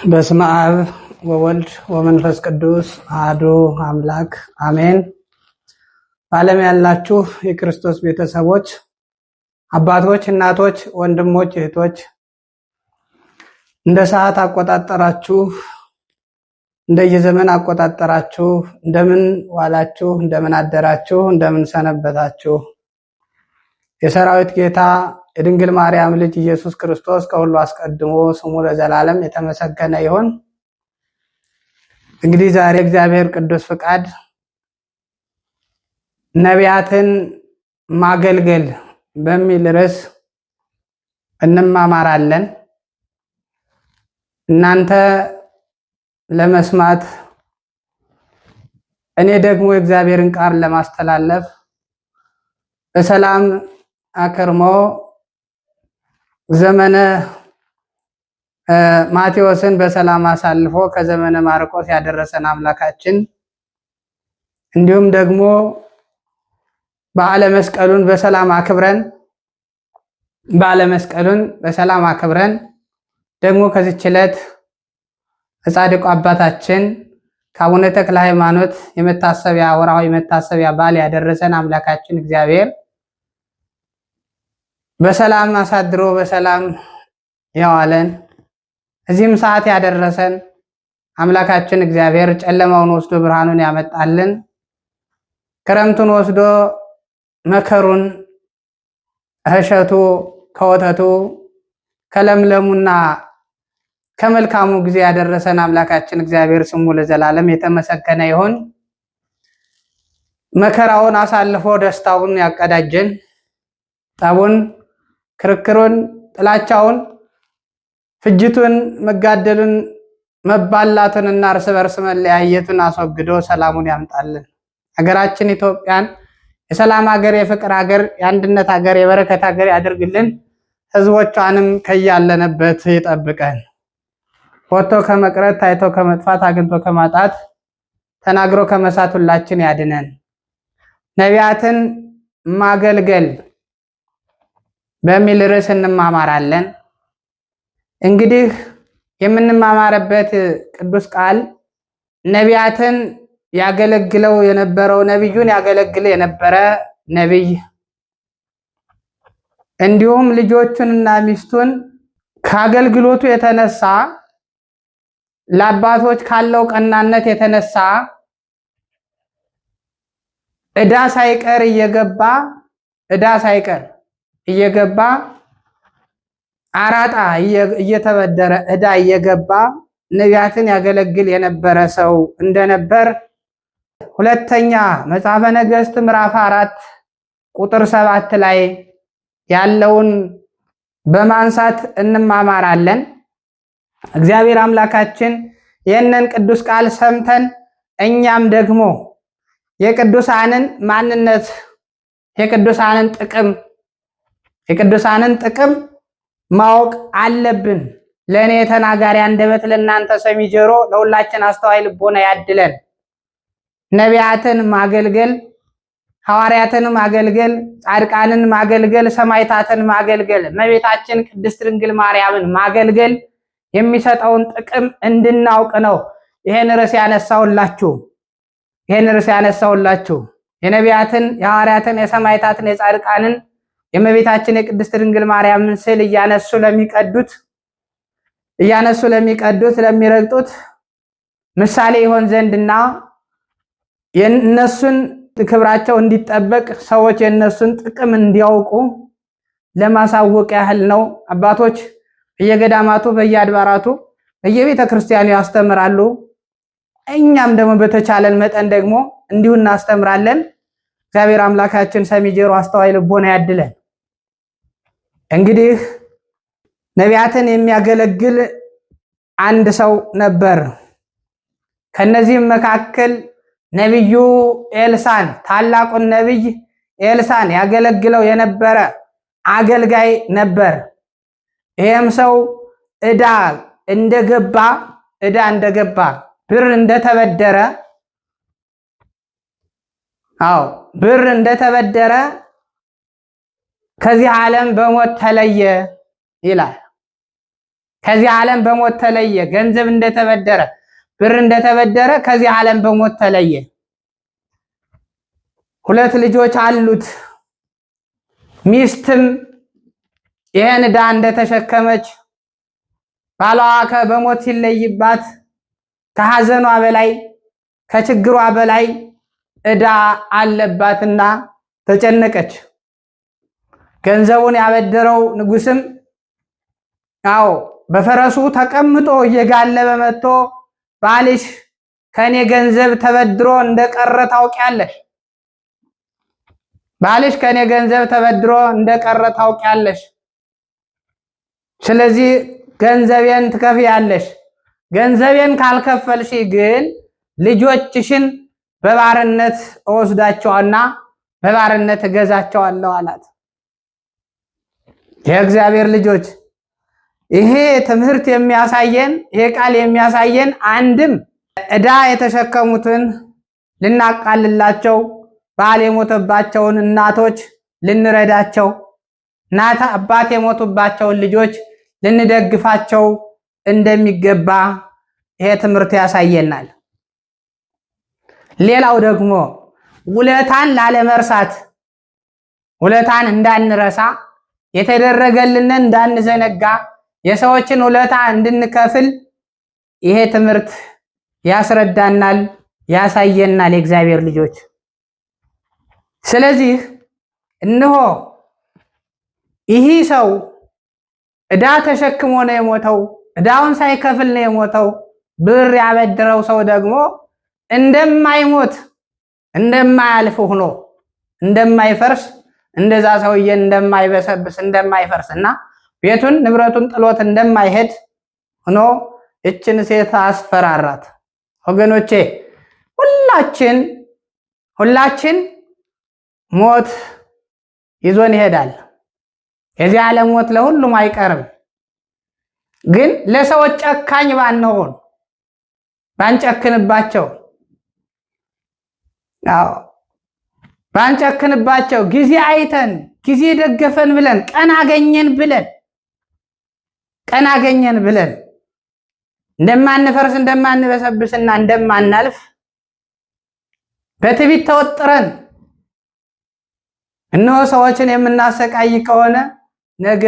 በስመ አብ ወወልድ ወመንፈስ ቅዱስ አሐዱ አምላክ አሜን። በዓለም ያላችሁ የክርስቶስ ቤተሰቦች፣ አባቶች፣ እናቶች፣ ወንድሞች፣ እህቶች እንደ ሰዓት አቆጣጠራችሁ እንደየዘመን አቆጣጠራችሁ እንደምን ዋላችሁ፣ እንደምን አደራችሁ፣ እንደምን ሰነበታችሁ። የሰራዊት ጌታ የድንግል ማርያም ልጅ ኢየሱስ ክርስቶስ ከሁሉ አስቀድሞ ስሙ ለዘላለም የተመሰገነ ይሁን። እንግዲህ ዛሬ እግዚአብሔር ቅዱስ ፍቃድ ነቢያትን ማገልገል በሚል ርዕስ እንማማራለን። እናንተ ለመስማት እኔ ደግሞ የእግዚአብሔርን ቃል ለማስተላለፍ በሰላም አከርሞ ዘመነ ማቴዎስን በሰላም አሳልፎ ከዘመነ ማርቆስ ያደረሰን አምላካችን እንዲሁም ደግሞ በዓለ መስቀሉን በሰላም አክብረን ደግሞ ከዚች ዕለት ጻድቁ አባታችን ከአቡነ ተክለ ሃይማኖት የመታሰቢያ ወርሃዊ መታሰቢያ በዓል ያደረሰን አምላካችን እግዚአብሔር በሰላም አሳድሮ በሰላም ያዋለን እዚህም ሰዓት ያደረሰን አምላካችን እግዚአብሔር ጨለማውን ወስዶ ብርሃኑን ያመጣልን፣ ክረምቱን ወስዶ መከሩን እሸቱ ከወተቱ ከለምለሙና ከመልካሙ ጊዜ ያደረሰን አምላካችን እግዚአብሔር ስሙ ለዘላለም የተመሰገነ ይሁን። መከራውን አሳልፎ ደስታውን ያቀዳጀን፣ ጠቡን፣ ክርክሩን፣ ጥላቻውን፣ ፍጅቱን፣ መጋደሉን፣ መባላቱንና እርስ በርስ መለያየቱን አስወግዶ ሰላሙን ያምጣልን። ሀገራችን ኢትዮጵያን የሰላም ሀገር፣ የፍቅር ሀገር፣ የአንድነት ሀገር፣ የበረከት ሀገር ያድርግልን። ህዝቦቿንም ከያለንበት ይጠብቀን። ወጥቶ ከመቅረት፣ ታይቶ ከመጥፋት፣ አግኝቶ ከማጣት፣ ተናግሮ ከመሳት ሁላችን ያድነን። ነቢያትን ማገልገል በሚል ርዕስ እንማማራለን። እንግዲህ የምንማማርበት ቅዱስ ቃል ነቢያትን ያገለግለው የነበረው ነቢዩን ያገለግል የነበረ ነቢይ እንዲሁም ልጆቹንና ሚስቱን ከአገልግሎቱ የተነሳ ለአባቶች ካለው ቀናነት የተነሳ ዕዳ ሳይቀር እየገባ አራጣ እየተበደረ ዕዳ እየገባ ነቢያትን ያገለግል የነበረ ሰው እንደነበር ሁለተኛ መጽሐፈ ነገሥት ምዕራፍ 4 ቁጥር 7 ላይ ያለውን በማንሳት እንማማራለን። እግዚአብሔር አምላካችን ይህንን ቅዱስ ቃል ሰምተን እኛም ደግሞ የቅዱሳንን ማንነት የቅዱሳንን ጥቅም ማወቅ አለብን። ለእኔ ተናጋሪ አንደበት፣ ለእናንተ ሰሚ ጆሮ፣ ለሁላችን አስተዋይ ልቦና ያድለን። ነቢያትን ማገልገል፣ ሐዋርያትን ማገልገል፣ ጻድቃንን ማገልገል፣ ሰማዕታትን ማገልገል፣ እመቤታችን ቅድስት ድንግል ማርያምን ማገልገል የሚሰጠውን ጥቅም እንድናውቅ ነው ይሄን ርዕስ ያነሳውላችሁ። የነቢያትን፣ የሐዋርያትን፣ የሰማዕታትን፣ የጻድቃንን፣ የእመቤታችን የቅድስት ድንግል ማርያምን ስዕል እያነሱ ለሚቀዱት ለሚረግጡት ምሳሌ ይሆን ዘንድና የነሱን ክብራቸው እንዲጠበቅ ሰዎች የነሱን ጥቅም እንዲያውቁ ለማሳወቅ ያህል ነው። አባቶች በየገዳማቱ በየአድባራቱ በየቤተ ክርስቲያኑ ያስተምራሉ። እኛም ደግሞ በተቻለን መጠን ደግሞ እንዲሁ እናስተምራለን። እግዚአብሔር አምላካችን ሰሚ ጆሮ አስተዋይ ልቦና ያድለን። እንግዲህ ነቢያትን የሚያገለግል አንድ ሰው ነበር። ከነዚህም መካከል ነቢዩ ኤልሳን፣ ታላቁን ነቢይ ኤልሳን ያገለግለው የነበረ አገልጋይ ነበር። ይሄም ሰው ዕዳ እንደገባ ብር እንደተበደረ ከዚህ ዓለም በሞት ተለየ ይላል። ከዚህ ዓለም በሞት ተለየ። ገንዘብ እንደተበደረ ብር እንደተበደረ ከዚህ ዓለም በሞት ተለየ። 2 ልጆች አሉት። ሚስትም ይሄን ዕዳ እንደተሸከመች ባሏ በሞት ሲለይባት ከሐዘኗ በላይ ከችግሯ በላይ ዕዳ አለባትና ተጨነቀች። ገንዘቡን ያበደረው ንጉስም በፈረሱ ተቀምጦ እየጋለበ መጥቶ ባልሽ ከኔ ገንዘብ ተበድሮ እንደቀረ ታውቂያለሽ፣ ባልሽ ከኔ ገንዘብ ተበድሮ እንደቀረ ታውቂያለሽ። ስለዚህ ገንዘቤን ትከፍያለሽ። ገንዘቤን ካልከፈልሽ ግን ልጆችሽን በባርነት እወስዳቸውና በባርነት እገዛቸዋለሁ አላት። የእግዚአብሔር ልጆች ይሄ ትምህርት የሚያሳየን ይሄ ቃል የሚያሳየን አንድም ዕዳ የተሸከሙትን ልናቃልላቸው፣ ባል የሞተባቸውን እናቶች ልንረዳቸው፣ እናት አባት የሞቱባቸውን ልጆች ልንደግፋቸው እንደሚገባ ይሄ ትምህርት ያሳየናል። ሌላው ደግሞ ውለታን ላለመርሳት፣ ውለታን እንዳንረሳ፣ የተደረገልንን እንዳንዘነጋ፣ የሰዎችን ውለታ እንድንከፍል ይሄ ትምህርት ያስረዳናል፣ ያሳየናል የእግዚአብሔር ልጆች። ስለዚህ እነሆ ይህ ሰው ዕዳ ተሸክሞ ነው የሞተው። ዕዳውን ሳይከፍል ነው የሞተው። ብር ያበደረው ሰው ደግሞ እንደማይሞት እንደማያልፍ ሆኖ እንደማይፈርስ እንደዛ ሰውዬ እንደማይበሰብስ እንደማይፈርስና ቤቱን ንብረቱን ጥሎት እንደማይሄድ ሆኖ እችን ሴት አስፈራራት። ወገኖቼ ሁላችን ሞት ይዞን ይሄዳል። የዚህ ዓለም ሞት ለሁሉም አይቀርም። ግን ለሰዎች ጨካኝ ባንሆን ባንጨክንባቸው ጊዜ አይተን ጊዜ ደገፈን ብለን ቀን አገኘን ብለን እንደማንፈርስ እንደማንበሰብስና እንደማናልፍ በትዕቢት ተወጥረን እነሆ ሰዎችን የምናሰቃይ ከሆነ ነገ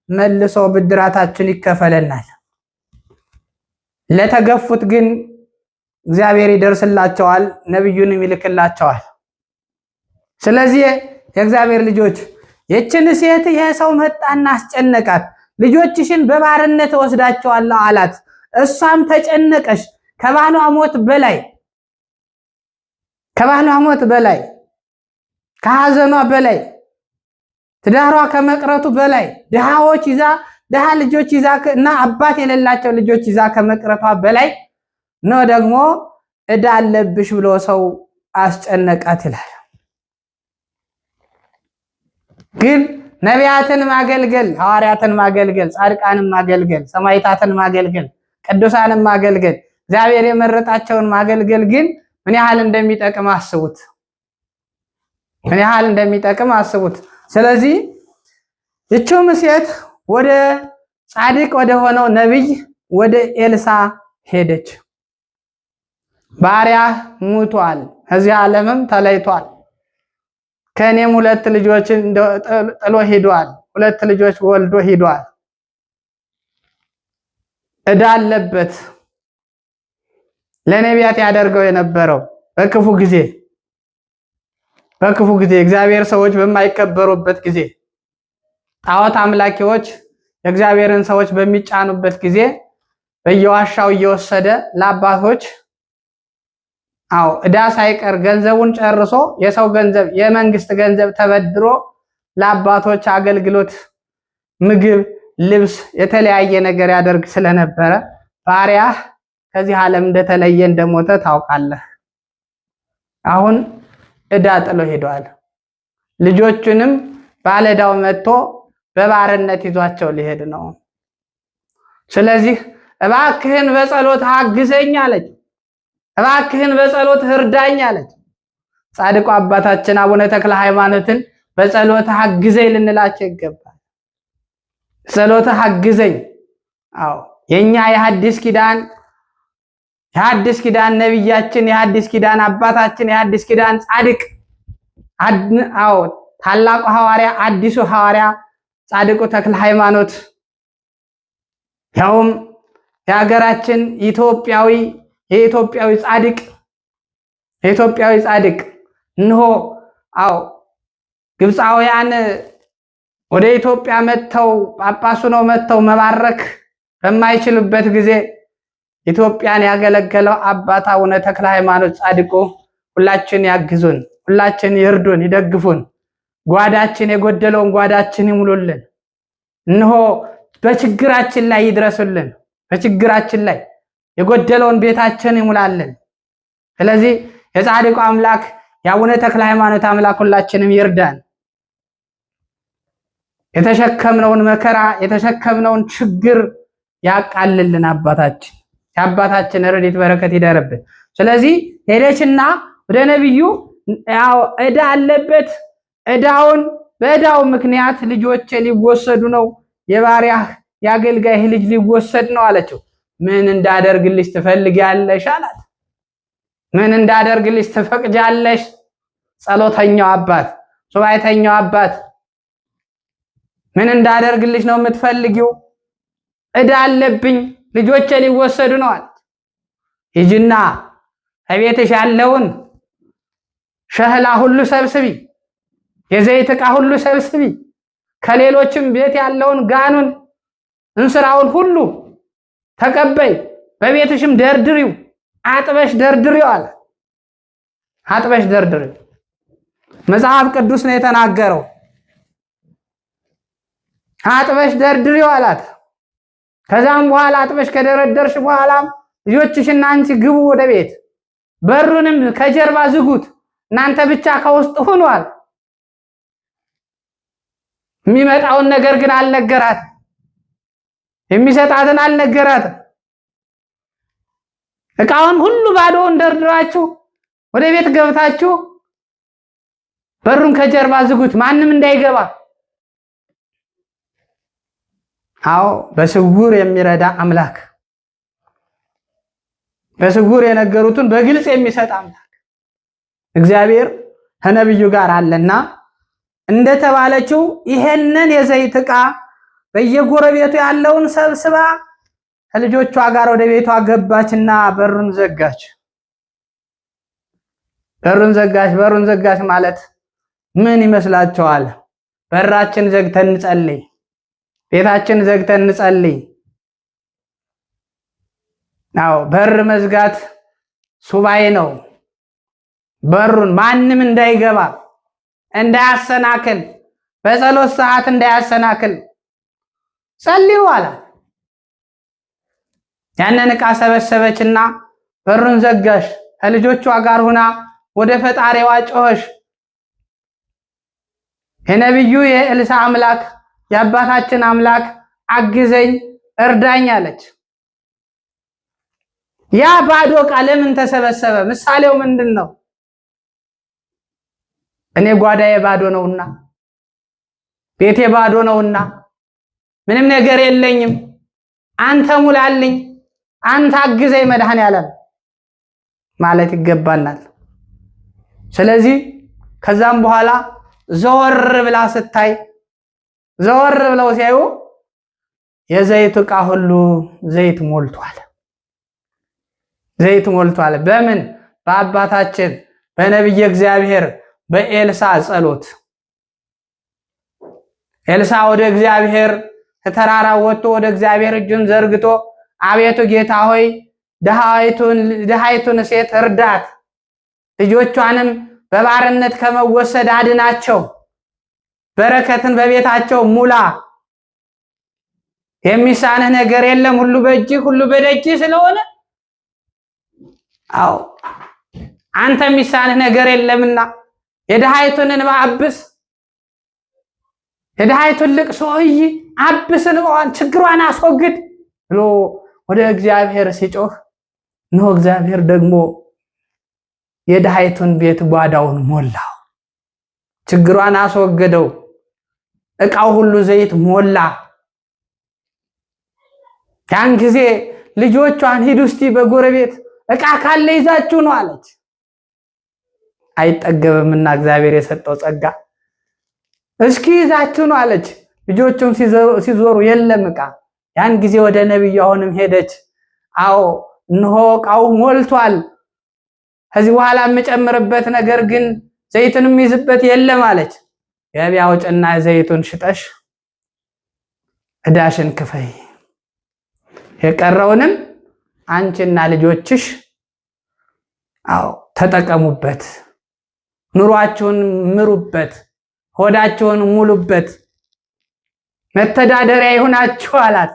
መልሶ ብድራታችን ይከፈለናል። ለተገፉት ግን እግዚአብሔር ይደርስላቸዋል፣ ነብዩንም ይልክላቸዋል። ስለዚህ የእግዚአብሔር ልጆች የችን ሴት ይሄ ሰው መጣና አስጨነቃት። ልጆችሽን በባርነት ወስዳቸዋለሁ አላት። እሷም ተጨነቀሽ። ከባሏ ሞት በላይ ከሐዘኗ በላይ ትዳሯ ከመቅረቱ በላይ ድሃ ልጆች ይዛ እና አባት የሌላቸው ልጆች ይዛ ከመቅረቷ በላይ ነው ደግሞ ዕዳ አለብሽ ብሎ ሰው አስጨነቃት ይላል። ግን ነቢያትን ማገልገል፣ ሐዋርያትን ማገልገል፣ ጻድቃንን ማገልገል፣ ሰማዕታትን ማገልገል፣ ቅዱሳንን ማገልገል፣ እግዚአብሔር የመረጣቸውን ማገልገል ግን ምን ያህል እንደሚጠቅም አስቡት። ስለዚህ ይህችም ሴት ወደ ጻድቅ ወደ ሆነው ነብይ ወደ ኤልሳ ሄደች። ባሪያ ሙቷል፣ ከዚህ ዓለምም ተለይቷል። ከኔም 2 ልጆችን ጥሎ ሄዷል። 2 ልጆች ወልዶ ሄዷል። ዕዳ አለበት። ለነቢያት ያደርገው የነበረው በክፉ ጊዜ እግዚአብሔር ሰዎች በማይከበሩበት ጊዜ፣ ጣዖት አምላኪዎች የእግዚአብሔርን ሰዎች በሚጫኑበት ጊዜ በየዋሻው እየወሰደ ለአባቶች ዕዳ ሳይቀር ገንዘቡን ጨርሶ የሰው ገንዘብ የመንግስት ገንዘብ ተበድሮ ለአባቶች አገልግሎት ምግብ፣ ልብስ፣ የተለያየ ነገር ያደርግ ስለነበረ ባሪያህ ከዚህ ዓለም እንደተለየ እንደሞተ ታውቃለህ። አሁን ዕዳ ጥሎ ሄዷል። ልጆቹንም ባለዕዳው መጥቶ በባርነት ይዟቸው ሊሄድ ነው። ስለዚህ እባክህን በጸሎት አግዘኝ አለች። እባክህን በጸሎት እርዳኝ አለች። ጻድቁ አባታችን አቡነ ተክለ ሃይማኖትን በጸሎት አግዘኝ ልንላቸው ይገባል። ጸሎት አግዘኝ፣ አዎ የኛ የሐዲስ ኪዳን ነብያችን የሐዲስ ኪዳን አባታችን የሐዲስ ኪዳን ጻድቅ አዎ ታላቁ ሐዋርያ አዲሱ ሐዋርያ ጻድቁ ተክለ ሃይማኖት ያውም የሀገራችን የኢትዮጵያዊ ጻድቅ እንሆ አዎ ግብፃውያን ወደ ኢትዮጵያ መጥተው ጳጳሱ ነው መጥተው መባረክ በማይችሉበት ጊዜ ኢትዮጵያን ያገለገለው አባት አቡነ ተክለ ሃይማኖት ጻድቁ ሁላችን ያግዙን፣ ሁላችን ይርዱን፣ ይደግፉን፣ ጓዳችን የጎደለውን ጓዳችን ይሙሉልን። እንሆ በችግራችን ላይ ይድረሱልን፣ በችግራችን ላይ የጎደለውን ቤታችን ይሙላልን። ስለዚህ የጻድቁ አምላክ የአቡነ ተክለ ሃይማኖት አምላክ ሁላችንም ይርዳን። የተሸከምነውን መከራ የተሸከምነውን ችግር ያቃልልን። የአባታችን ረድኤት በረከት ይደርብን። ስለዚህ ሄደችና ወደ ነብዩ ዕዳ አለበት፣ በዕዳው ምክንያት ልጆቼ ሊወሰዱ ነው፣ የባሪያህ የአገልጋይህ ልጅ ሊወሰድ ነው አለችው። ምን እንዳደርግልሽ ትፈልጊያለሽ አላት። ምን እንዳደርግልሽ ትፈቅጃለሽ? ጸሎተኛው አባት ሱባኤተኛው አባት ምን እንዳደርግልሽ ነው የምትፈልጊው? ዕዳ አለብኝ ልጆቼ ሊወሰዱ ነው አለ። ሂጂና ከቤትሽ ያለውን ሸህላ ሁሉ ሰብስቢ፣ የዘይት ዕቃ ሁሉ ሰብስቢ፣ ከሌሎችም ቤት ያለውን ጋኑን እንስራውን ሁሉ ተቀበይ፣ በቤትሽም ደርድሪው፣ አጥበሽ ደርድሪው አለ። አጥበሽ ደርድሪው መጽሐፍ ቅዱስ ነው የተናገረው። አጥበሽ ደርድሪው አላት። ከዛም በኋላ አጥበሽ ከደረደርሽ በኋላ ልጆችሽና አንቺ ግቡ ወደ ቤት፣ በሩንም ከጀርባ ዝጉት፣ እናንተ ብቻ ከውስጥ ሁኑ አለ። የሚመጣውን ነገር ግን አልነገራት፣ የሚሰጣትን አልነገራት። ዕቃውን ሁሉ ባዶውን ደርድራችሁ ወደ ቤት ገብታችሁ በሩን ከጀርባ ዝጉት፣ ማንም እንዳይገባ። አዎ በስውር የሚረዳ አምላክ፣ በስውር የነገሩትን በግልጽ የሚሰጥ አምላክ እግዚአብሔር ከነብዩ ጋር አለና እንደተባለችው ይሄንን የዘይት ዕቃ በየጎረቤቱ ያለውን ሰብስባ ከልጆቿ ጋር ወደ ቤቷ ገባችና በሩን ዘጋች። በሩን ዘጋች ማለት ምን ይመስላችኋል? በራችን ዘግተን እንጸልይ፣ ቤታችን ዘግተን እንጸልይ። አዎ በር መዝጋት ሱባኤ ነው። በሩን ማንም እንዳይገባ እንዳያሰናክል፣ በጸሎት ሰዓት እንዳያሰናክል ጸልዩ አላት። ያንን ዕቃ ሰበሰበችና በሩን ዘጋሽ። ከልጆቿ ጋር ሆና ወደ ፈጣሪዋ ጮኸሽ። የነብዩ የኤልሳ አምላክ የአባታችን አምላክ አግዘኝ እርዳኝ አለች። ያ ባዶ ዕቃ ለምን ተሰበሰበ? ምሳሌው ምንድነው? እኔ ጓዳዬ ባዶ ነውና፣ ቤቴ ባዶ ነውና፣ ምንም ነገር የለኝም፣ አንተ ሙላልኝ፣ አንተ አግዘኝ መድኃኔዓለም ማለት ይገባናል። ስለዚህ ከዛም በኋላ ዘወር ብላ ስታይ፣ ዘወር ብለው ሲያዩ የዘይት ዕቃ ሁሉ ዘይት ሞልቷል። ዘይት ሞልቷል። በምን? በአባታችን በነብየ እግዚአብሔር በኤልሳ ጸሎት። ኤልሳ ወደ እግዚአብሔር ከተራራው ወጥቶ ወደ እግዚአብሔር እጁን ዘርግቶ አቤቱ ጌታ ሆይ ድሃይቱን ሴት እርዳት፣ ልጆቿንም በባርነት ከመወሰድ አድናቸው፣ በረከትን በቤታቸው ሙላ፣ የሚሳንህ ነገር የለም፣ ሁሉ በእጅህ ሁሉ በደጅህ ስለሆነ አዎ አንተ የሚሳንህ ነገር የለምና የድሃይቱን እንባ አብስ፣ የድሃይቱን ልቅሶ አብስ፣ እንባዋን ችግሯን አስወግድ ብሎ ወደ እግዚአብሔር ሲጮህ ነው። እግዚአብሔር ደግሞ የድሃይቱን ቤት ጓዳውን ሞላው፣ ችግሯን አስወገደው፣ ዕቃው ሁሉ ዘይት ሞላ። ያን ጊዜ ልጆቿን ሂዱ እስቲ በጎረቤት ዕቃ ካለ ይዛችሁ ነው አለች። አይጠገብምና እግዚአብሔር የሰጠው ጸጋ እስኪ ይዛችሁ ነው አለች። ልጆቹም ሲዞሩ የለም ዕቃ። ያን ጊዜ ወደ ነብዩ አሁንም ሄደች። አዎ እነሆ ዕቃው ሞልቷል፣ ከዚህ በኋላ የምጨምርበት ነገር ግን ዘይቱንም ይዝበት የለም አለች። ገበያ ውጭና ዘይቱን ሽጠሽ ዕዳሽን ክፈይ፣ የቀረውንም አንቺና ልጆችሽ አዎ ተጠቀሙበት፣ ኑሯችሁን ምሩበት፣ ሆዳችሁን ሙሉበት፣ መተዳደሪያ ይሁናችሁ አላት።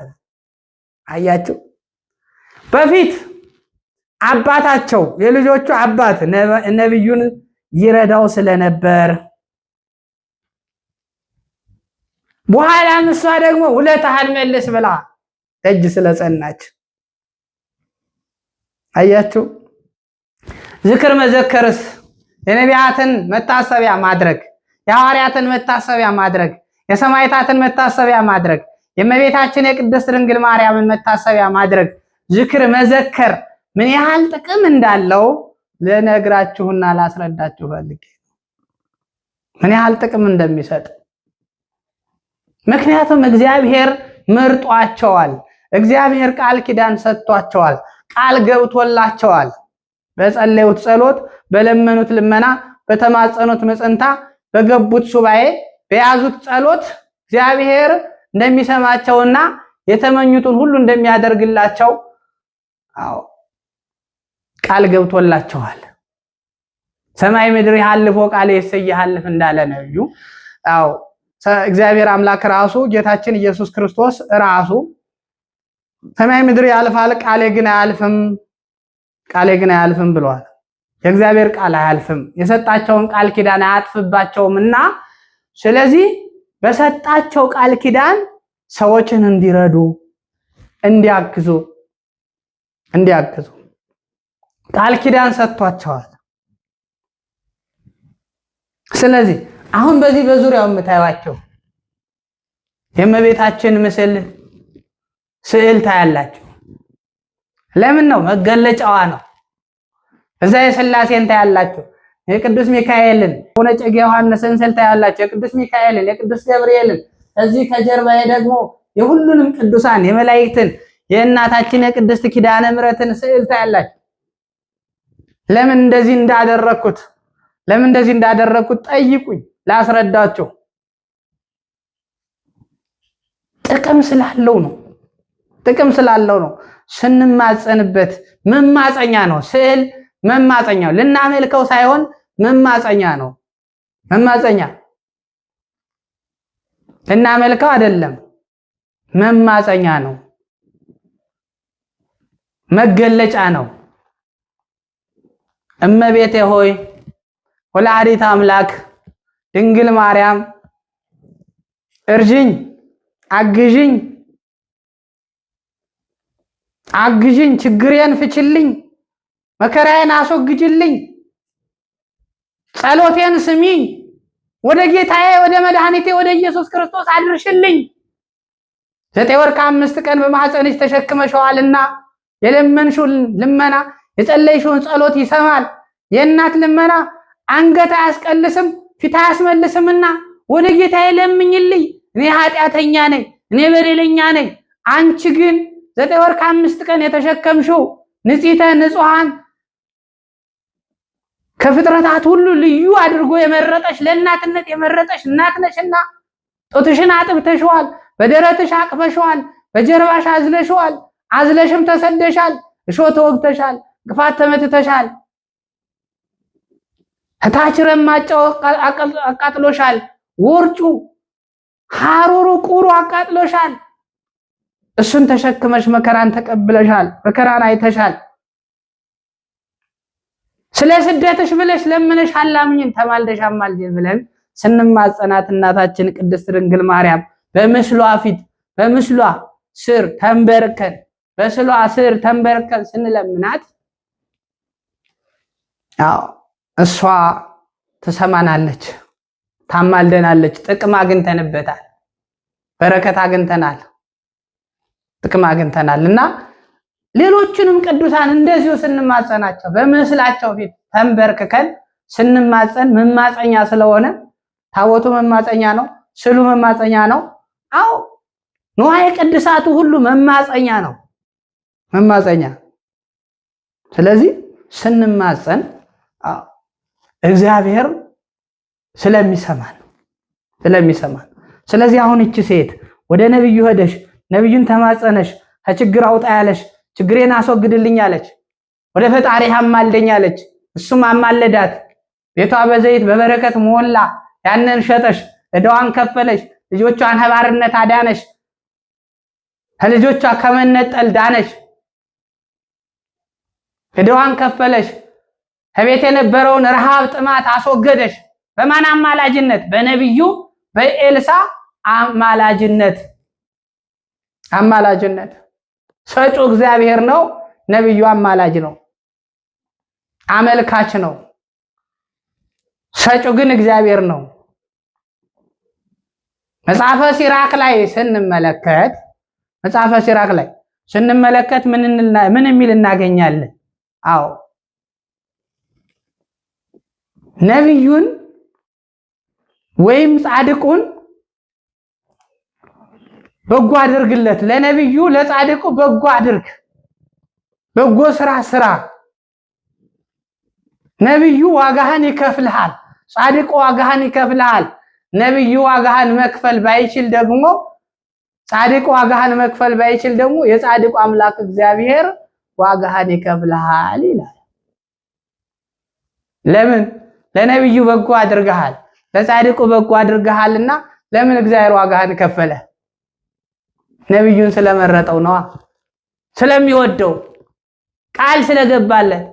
አያችሁ፣ በፊት አባታቸው የልጆቹ አባት ነብዩን ይረዳው ስለነበር በኋላም እሷ ደግሞ ውለታህን መልስ ብላ ደጅ ስለጸናች አያችሁ። ዝክር መዘከርስ የነቢያትን መታሰቢያ ማድረግ፣ የሐዋርያትን መታሰቢያ ማድረግ፣ የሰማዕታትን መታሰቢያ ማድረግ፣ የእመቤታችን የቅድስት ድንግል ማርያምን መታሰቢያ ማድረግ፣ ዝክር መዘከር ምን ያህል ጥቅም እንዳለው ለነግራችሁና ላስረዳችሁ ፈልጌ ምን ያህል ጥቅም እንደሚሰጥ። ምክንያቱም እግዚአብሔር መርጧቸዋል። እግዚአብሔር ቃል ኪዳን ሰጥቷቸዋል። ቃል ገብቶላቸዋል። በጸለዩት ጸሎት፣ በለመኑት ልመና፣ በተማጸኑት መጽንታ፣ በገቡት ሱባኤ፣ በያዙት ጸሎት እግዚአብሔር እንደሚሰማቸውና የተመኙትን ሁሉ እንደሚያደርግላቸው አዎ ቃል ገብቶላቸዋል። ሰማይ ምድር ያልፎ ቃል ይሰይሃልፍ እንዳለ ነብዩ አዎ እግዚአብሔር አምላክ ራሱ ጌታችን ኢየሱስ ክርስቶስ ራሱ ሰማይ ምድር ያልፋል ቃሌ ግን አያልፍም ብሏል። የእግዚአብሔር ቃል አያልፍም፣ የሰጣቸውን ቃል ኪዳን አያጥፍባቸውምና ስለዚህ በሰጣቸው ቃል ኪዳን ሰዎችን እንዲረዱ እንዲያግዙ ቃል ኪዳን ሰጥቷቸዋል። ስለዚህ አሁን በዚህ በዙሪያው የምታዩዋቸው የእመቤታችን ስዕል ታያላችሁ። ለምን ነው? መገለጫዋ ነው። እዛ የሥላሴን ታያላችሁ፣ የቅዱስ ሚካኤልን ወነጨጌ ዮሐንስን ስዕል ታያላችሁ፣ የቅዱስ ሚካኤልን፣ የቅዱስ ገብርኤልን። እዚህ ከጀርባዬ ደግሞ የሁሉንም ቅዱሳን የመላእክትን የእናታችን የቅድስት ኪዳነ ምሕረትን ስዕል ታያላችሁ። ለምን እንደዚህ እንዳደረኩት ጠይቁኝ፣ ላስረዳችሁ። ጥቅም ስላለው ነው። ስንማጸንበት መማፀኛ ነው። ስዕል መማፀኛው ልናመልከው ሳይሆን መማፀኛ ነው። ልናመልከው አይደለም፣ መማፀኛ ነው፣ መገለጫ ነው። እመቤቴ ሆይ ወላዲተ አምላክ ድንግል ማርያም እርጅኝ፣ አግዥኝ፣ ችግሬን ፍችልኝ፣ መከራዬን አስወግጅልኝ፣ ጸሎቴን ስሚኝ፣ ወደ ጌታዬ ወደ መድኃኒቴ ወደ ኢየሱስ ክርስቶስ አድርሽልኝ። 9 ወር ከ5 ቀን በማህፀንሽ ተሸክመሽዋልና የለመንሽውን ልመና የጸለይሽውን ጸሎት ይሰማል። የእናት ልመና አንገት አያስቀልስም ፊት አያስመልስምና ወደ ጌታዬ ለምኝልኝ፣ እኔ ኃጢአተኛ ነኝ፣ እኔ በደለኛ ነኝ። አንቺ ግን 9 ወር ከ5 ቀን የተሸከምሽው ንጽሕተ ንጹሐን ከፍጥረታት ሁሉ ልዩ አድርጎ የመረጠሽ ለእናትነት የመረጠሽ እናት ነሽና ጡትሽን አጥብተሽዋል፣ በደረትሽ አቅፈሽዋል፣ በጀርባሽ አዝለሽዋል፣ አዝለሽም ተሰደሻል፣ እሾህ ተወግተሻል፣ ግፋት ተመትተሻል፣ ታች ረማጫው አቃጥሎሻል፣ ወርጩ ሐሩሩ ቁሩ አቃጥሎሻል። እሱን ተሸክመሽ መከራን ተቀብለሻል፣ መከራን አይተሻል። ስለ ስደትሽ ብለሽ ለምነሽ አላምኝን ተማልደሽ አማልጅን ብለን ስንማጸናት እናታችን ቅድስት ድንግል ማርያም በምስሏ ፊት በምስሏ ስር ተንበርከን በስሏ ስር ተንበርከን ስንለምናት እሷ ትሰማናለች፣ ታማልደናለች። ጥቅም አግኝተንበታል፣ በረከት አግኝተናል። ጥቅም አግኝተናልና ሌሎችንም ቅዱሳን እንደዚሁ ስንማጸናቸው በምስላቸው ፊት ተንበርክከን ስንማጸን መማጸኛ ስለሆነ ታቦቱ መማጸኛ ነው፣ ስዕሉ መማጸኛ ነው። አዎ ንዋየ ቅድሳቱ ሁሉ መማጸኛ ነው፣ መማጸኛ። ስለዚህ ስንማጸን እግዚአብሔር ስለሚሰማን። ስለዚህ አሁን እቺ ሴት ወደ ነብዩ ሄደሽ ነብዩን ተማጸነሽ ከችግር አውጣ ያለሽ ችግሬን አስወግድልኝ አለች። ወደ ፈጣሪ አማልደኝ አለች። እሱም አማለዳት። ቤቷ በዘይት በበረከት ሞላ። ያንን ሸጠሽ ዕዳዋን ከፈለሽ። ልጆቿን ከባርነት አዳነሽ። ከልጆቿ ከመነጠል ዳነሽ። ዕዳዋን ከፈለሽ። ከቤት የነበረውን ረሃብ ጥማት አስወገደሽ። በማን አማላጅነት? በነብዩ በኤልሳ አማላጅነት። ሰጩ እግዚአብሔር ነው። ነብዩ አማላጅ ነው፣ አመልካች ነው። ሰጩ ግን እግዚአብሔር ነው። መጽሐፈ ሲራክ ላይ ስንመለከት ምን የሚል እናገኛለን? አዎ ነብዩን ወይም ጻድቁን በጎ አድርግለት። ለነብዩ ለጻድቁ በጎ አድርግ፣ በጎ ስራ። ነብዩ ዋጋህን ይከፍልሃል፣ ጻድቁ ዋጋህን ይከፍልሃል። ነብዩ ዋጋህን መክፈል ባይችል ደግሞ የጻድቁ አምላክ እግዚአብሔር ዋጋህን ይከፍልሃል ይላል። ለምን? ለነብዩ በጎ አድርገሃል፣ ለጻድቁ በጎ አድርገሃልና ለምን እግዚአብሔር ዋጋህን ከፈለ? ነብዩን ስለመረጠው ነዋ፣ ስለሚወደው ቃል ስለገባለት።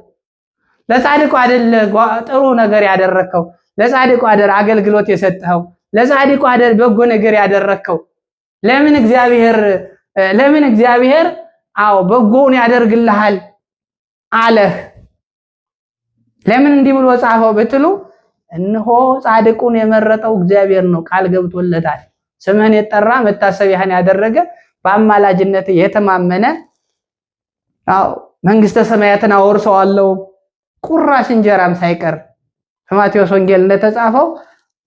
ለጻድቁ አይደለ ጥሩ ነገር ያደረከው፣ ለጻድቁ አይደል አገልግሎት የሰጠኸው፣ ለጻድቁ አይደል በጎ ነገር ያደረከው። ለምን እግዚአብሔር በጎውን ያደርግልሃል አለህ? ለምን እንዲህ ብሎ ጻፈው ብትሉ እነሆ ጻድቁን የመረጠው እግዚአብሔር ነው፣ ቃል ገብቶለታል። ስምህን የጠራ መታሰቢያህን ያደረገ በአማላጅነት የተማመነ መንግስተ ሰማያትን አወርሰዋለሁ ቁራሽ እንጀራም ሳይቀር። በማቴዎስ ወንጌል እንደተጻፈው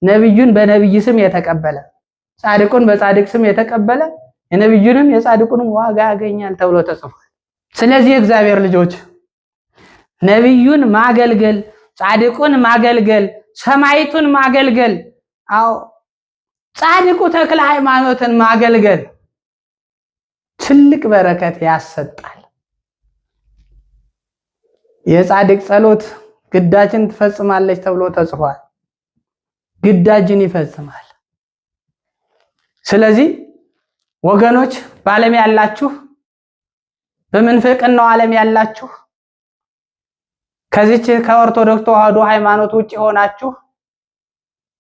ነብዩን በነብይ ስም የተቀበለ ጻድቁን በጻድቅ ስም የተቀበለ የነብዩንም የጻድቁንም ዋጋ ያገኛል ተብሎ ተጽፏል። ስለዚህ እግዚአብሔር ልጆች ነብዩን ማገልገል፣ ጻድቁን ማገልገል፣ ሰማይቱን ማገልገል፣ ጻድቁ ተክለ ሃይማኖትን ማገልገል ትልቅ በረከት ያሰጣል። የጻድቅ ጸሎት ግዳጅን ትፈጽማለች ተብሎ ተጽፏል። ግዳጅን ይፈጽማል። ስለዚህ ወገኖች በዓለም ያላችሁ፣ በምንፍቅናው ዓለም ያላችሁ፣ ከዚች ከኦርቶዶክስ ተዋህዶ ሃይማኖት ውጪ ሆናችሁ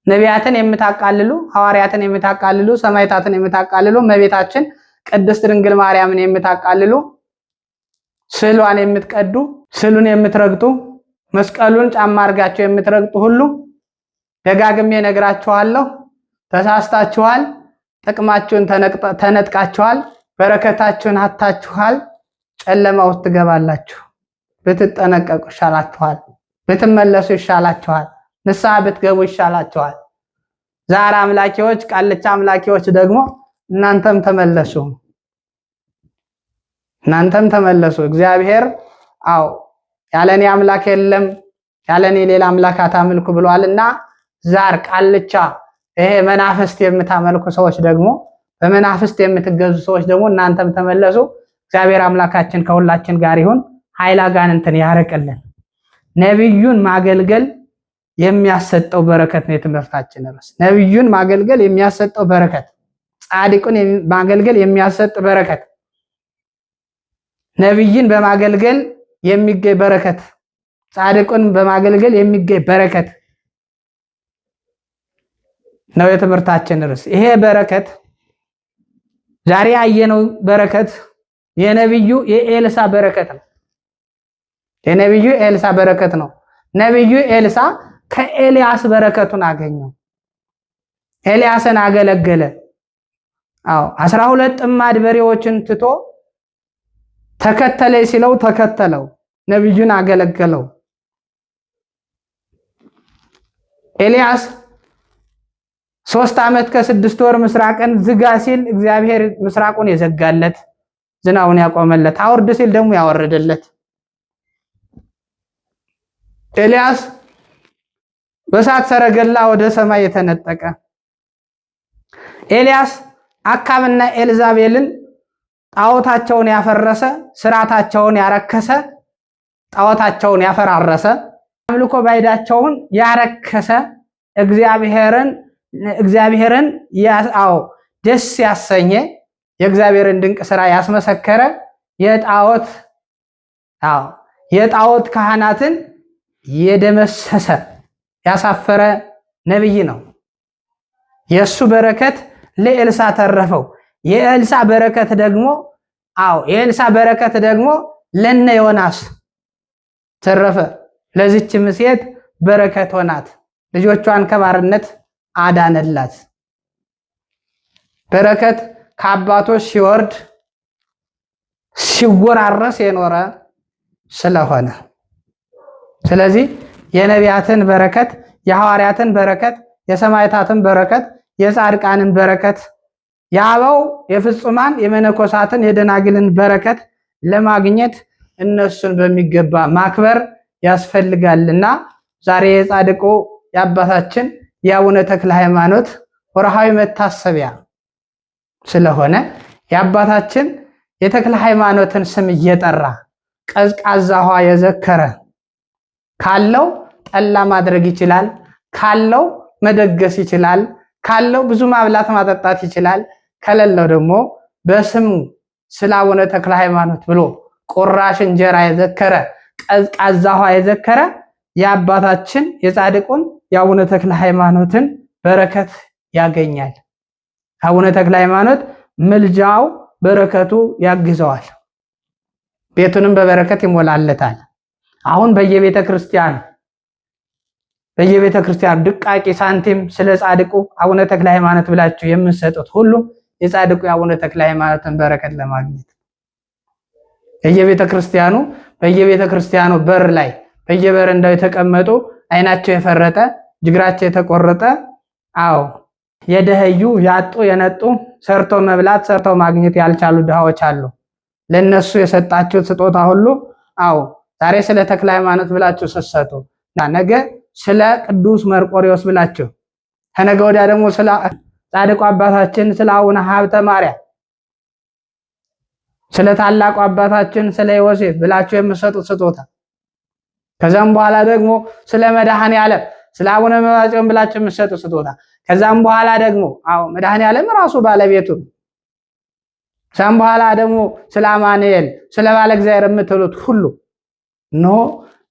ነቢያትን የምታቃልሉ፣ ሐዋርያትን የምታቃልሉ፣ ሰማዕታትን የምታቃልሉ፣ እመቤታችን ቅድስት ድንግል ማርያምን የምታቃልሉ፣ ስዕሏን የምትቀዱ፣ ስዕሉን የምትረግጡ፣ መስቀሉን ጫማ አድርጋችሁ የምትረግጡ ሁሉ ደጋግሜ ነግራችኋለሁ፣ ተሳስታችኋል። ጥቅማችሁን ተነጥቃችኋል። በረከታችሁን አጥታችኋል። ጨለማ ውስጥ ትገባላችሁ። ብትጠነቀቁ ይሻላችኋል። ብትመለሱ ይሻላችኋል። ንስሐ ብትገቡ ይሻላችኋል። ዛር አምላኪዎች፣ ቃልቻ አምላኪዎች ደግሞ እናንተም ተመለሱ። እግዚአብሔር ያለኔ አምላክ የለም፣ ያለኔ ሌላ አምላክ አታምልኩ ብሏልና ዛር፣ ቃልቻ፣ ይሄ መናፍስት የምታመልኩ ሰዎች ደግሞ፣ በመናፍስት የምትገዙ ሰዎች ደግሞ እናንተም ተመለሱ። እግዚአብሔር አምላካችን ከሁላችን ጋር ይሁን። ኃይል አጋንንትን ያርቅልን። ነብዩን ማገልገል የሚያሰጠው በረከት ነው የትምህርታችን ርዕስ። ነብዩን ማገልገል የሚያሰጠው በረከት፣ ጻድቁን ማገልገል የሚያሰጥ በረከት፣ ነብይን በማገልገል የሚገኝ በረከት፣ ጻድቁን በማገልገል የሚገኝ በረከት ነው የትምህርታችን ርዕስ። ይሄ በረከት ዛሬ ያየነው በረከት የነብዩ የኤልሳ በረከት ነው። የነብዩ ኤልሳ በረከት ነው። ነብዩ ኤልሳ ከኤልያስ በረከቱን አገኘው። ኤልያስን አገለገለ። 12 ጥማድ በሬዎችን ትቶ ተከተለኝ ሲለው ተከተለው፣ ነብዩን አገለገለው። ኤልያስ 3 ዓመት ከ6 ወር ምስራቅን ዝጋ ሲል እግዚአብሔር ምስራቁን የዘጋለት ዝናቡን ያቆመለት፣ አውርድ ሲል ደግሞ ያወረደለት። ኤልያስ በእሳት ሰረገላ ወደ ሰማይ የተነጠቀ። ኤልያስ አካብና ኤልዛቤልን ጣዖታቸውን ያፈረሰ፣ ስራታቸውን ያረከሰ፣ ጣዖታቸውን ያፈራረሰ፣ አምልኮ ባይዳቸውን ያረከሰ፣ እግዚአብሔርን ደስ ያሰኘ፣ የእግዚአብሔርን ድንቅ ስራ ያስመሰከረ፣ የጣዖት ካህናትን የደመሰሰ ያሳፈረ ነብይ ነው። የሱ በረከት ለኤልሳ ተረፈው። የኤልሳ በረከት ደግሞ ለነ ዮናስ ተረፈ። ለዚች ሴት በረከት ሆናት፣ ልጆቿን ከባርነት አዳነላት። በረከት ከአባቶች ሲወርድ ሲወራረስ የኖረ ስለሆነ፣ ስለዚህ የነቢያትን በረከት፣ የሐዋርያትን በረከት፣ የሰማዕታትን በረከት፣ የጻድቃንን በረከት፣ የአበው የፍጹማን የመነኮሳትን የደናግልን በረከት ለማግኘት እነሱን በሚገባ ማክበር ያስፈልጋልና ዛሬ የጻድቁ የአባታችን የአቡነ ተክለ ሃይማኖት ወርሃዊ መታሰቢያ ስለሆነ የአባታችን የተክለ ሃይማኖትን ስም እየጠራ ቀዝቃዛ ውሃ የዘከረ ካለው ጠላ ማድረግ ይችላል፣ ካለው መደገስ ይችላል፣ ካለው ብዙ ማብላት ማጠጣት ይችላል። ከሌለው ደግሞ በስሙ ስለ አቡነ ተክለ ሃይማኖት ብሎ ቁራሽ እንጀራ የዘከረ ቀዝቃዛ ውሃ የዘከረ የአባታችን የጻድቁን የአቡነ ተክለ ሃይማኖትን በረከት ያገኛል። አቡነ ተክለ ሃይማኖት ምልጃው በረከቱ ያግዘዋል፣ ቤቱንም በበረከት ይሞላለታል። አሁን በየቤተ ክርስቲያን ድቃቂ ሳንቲም ስለ ጻድቁ አቡነ ተክለ ሃይማኖት ብላችሁ የምትሰጡት ሁሉ የጻድቁ የአቡነ ተክለ ሃይማኖትን በረከት ለማግኘት በየቤተ ክርስቲያኑ በር ላይ በየበረንዳው የተቀመጡ አይናቸው የፈረጠ ጅግራቸው የተቆረጠ የደህዩ ያጡ የነጡ ሰርቶ መብላት ሰርቶ ማግኘት ያልቻሉ ድሃዎች አሉ። ለነሱ የሰጣችሁት ስጦታ ሁሉ ዛሬ ስለ ተክለ ሃይማኖት ብላችሁ ስትሰጡ ነገ ስለ ቅዱስ መርቆሪዎስ ብላችሁ ከነገ ወዲያ ደግሞ ስለ ጻድቁ አባታችን ስለ አቡነ ሀብተ ማርያም ስለ ታላቁ አባታችን ስለ ዮሴፍ ብላችሁ የምትሰጡት ስጦታ ከዛም በኋላ ደግሞ ስለ መድኃኔዓለም ስለ አቡነ መባጽዮን ብላችሁ የምትሰጡት ስጦታ ከዛም በኋላ ደግሞ መድኃኔዓለም ራሱ ባለቤቱ ከዛም በኋላ ደግሞ ስለ አማኑኤል ስለ ባለ እግዚአብሔር የምትሉት ሁሉ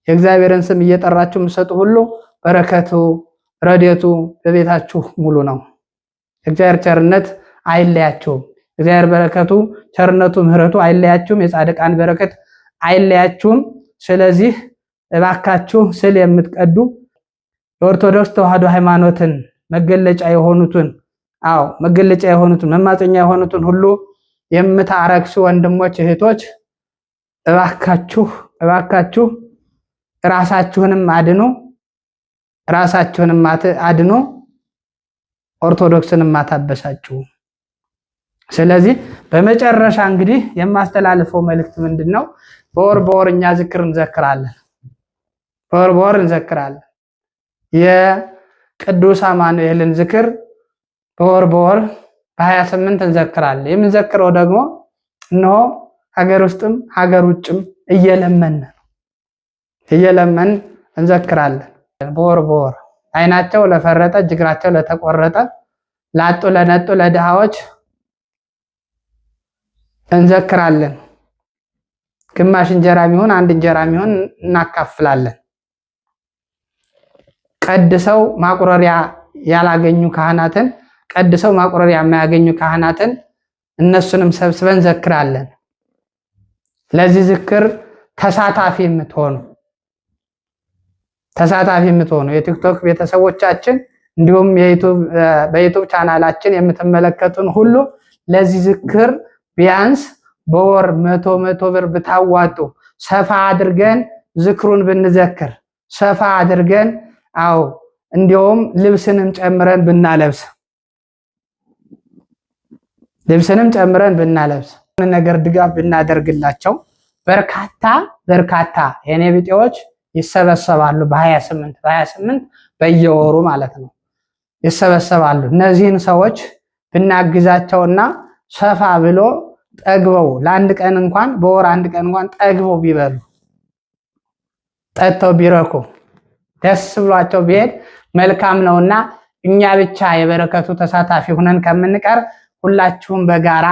የእግዚአብሔርን ስም እየጠራችሁ የምትሰጡ ሁሉ በረከቱ ረድኤቱ በቤታችሁ ሙሉ ነው። እግዚአብሔር ቸርነት አይለያችሁም። እግዚአብሔር በረከቱ ቸርነቱ ምሕረቱ አይለያችሁም። የጻድቃን በረከት አይለያችሁም። ስለዚህ እባካችሁ ስል የምትቀዱ የኦርቶዶክስ ተዋሕዶ ሃይማኖትን መገለጫ የሆኑትን መማፀኛ የሆኑትን ሁሉ የምታረክሱ ወንድሞች እህቶች እባካችሁ ራሳችሁንም አድኑ፣ ኦርቶዶክስንም አታበሳችሁ። ስለዚህ በመጨረሻ እንግዲህ የማስተላልፈው መልእክት ምንድነው? በወር እኛ ዝክር እንዘክራለን። በወር እንዘክራለን። የቅዱስ አማኑኤልን ዝክር በወር በ28 እንዘክራለን። የምንዘክረው ደግሞ እነሆ ሀገር ውስጥም ሀገር ውጭም እየለመን እንዘክራለን። በወር አይናቸው ለፈረጠ እግራቸው ለተቆረጠ ላጡ ለነጡ ለድሃዎች እንዘክራለን። ግማሽ እንጀራ የሚሆን አንድ እንጀራ የሚሆን እናካፍላለን። ቀድሰው ማቁረሪያ ያላገኙ ካህናትን ቀድሰው ማቁረሪያ የማያገኙ ካህናትን እነሱንም ሰብስበን እንዘክራለን። ለዚህ ዝክር ተሳታፊ የምትሆኑ የቲክቶክ ቤተሰቦቻችን እንዲሁም በዩቲዩብ ቻናላችን የምትመለከቱን ሁሉ ለዚህ ዝክር ቢያንስ በወር 100 ብር ብታዋጡ ሰፋ አድርገን ዝክሩን ብንዘክር ሰፋ አድርገን እንዲያውም ልብስንም ጨምረን ብናለብስ ነገር ድጋፍ ብናደርግላቸው በርካታ የኔ ቢጤዎች ይሰበሰባሉ። በ28 በየወሩ ማለት ነው ይሰበሰባሉ። እነዚህን ሰዎች ብናግዛቸውና ሰፋ ብሎ ጠግበው ለአንድ ቀን እንኳን በወር አንድ ቀን እንኳን ጠግበው ቢበሉ ጠጥተው ቢረኩ ደስ ብሏቸው ቢሄድ መልካም ነውና እኛ ብቻ የበረከቱ ተሳታፊ ሆነን ከምንቀር ሁላችሁም በጋራ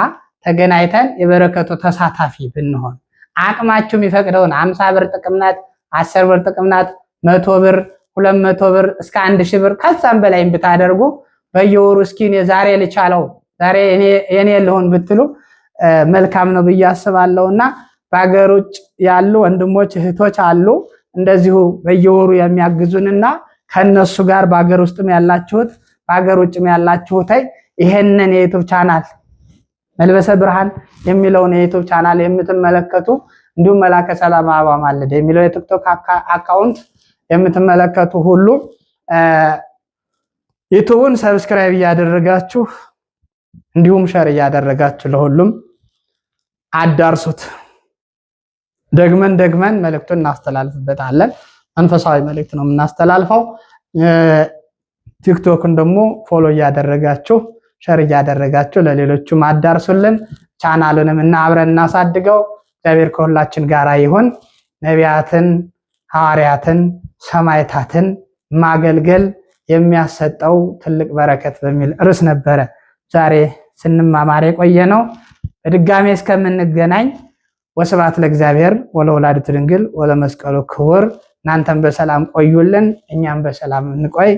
ተገናኝተን የበረከቱ ተሳታፊ ብንሆን አቅማችሁ የሚፈቅደውን 50 ብር ጥቅም ናት፣ 10 ብር ጥቅም ናት፣ 100 ብር 200 ብር እስከ 1000 ብር ከዛም በላይ ብታደርጉ በየወሩ እስኪ ዛሬ ልቻለው ዛሬ የኔ ልሆን ብትሉ መልካም ነው ብዬ አስባለሁና በአገር ውጭ ያሉ ወንድሞች እህቶች አሉ እንደዚሁ በየወሩ የሚያግዙንና ከነሱ ጋር በአገር ውስጥም ያላችሁት በአገር ውጭም ያላችሁት ይሄንን የዩቲዩብ ቻናል መልበሰ ብርሃን የሚለውን የዩቲዩብ ቻናል የምትመለከቱ እንዲሁም መላከ ሰላም አበባ ማለደ የሚለው የቲክቶክ አካውንት የምትመለከቱ ሁሉ ዩቲዩብን ሰብስክራይብ እያደረጋችሁ እንዲሁም ሼር እያደረጋችሁ ለሁሉም አዳርሱት። ደግመን መልእክቱን እናስተላልፍበታለን። መንፈሳዊ መልእክት ነው የምናስተላልፈው። ቲክቶክን ደግሞ ፎሎ እያደረጋችሁ ሼር እያደረጋችሁ ለሌሎችም አዳርሱልን። ቻናሉንም እና አብረን እናሳድገው። እግዚአብሔር ከሁላችን ጋር ይሁን። ነቢያትን፣ ሐዋርያትን፣ ሰማዕታትን ማገልገል የሚያሰጠው ትልቅ በረከት በሚል ርዕስ ነበረ ዛሬ ስንማማር የቆየነው። በድጋሜ እስከምንገናኝ ወስብሐት ለእግዚአብሔር ወለወላዲቱ ድንግል ወለመስቀሉ ክቡር። እናንተም በሰላም ቆዩልን፣ እኛም በሰላም እንቆይ።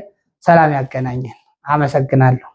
ሰላም ያገናኘን። አመሰግናለሁ።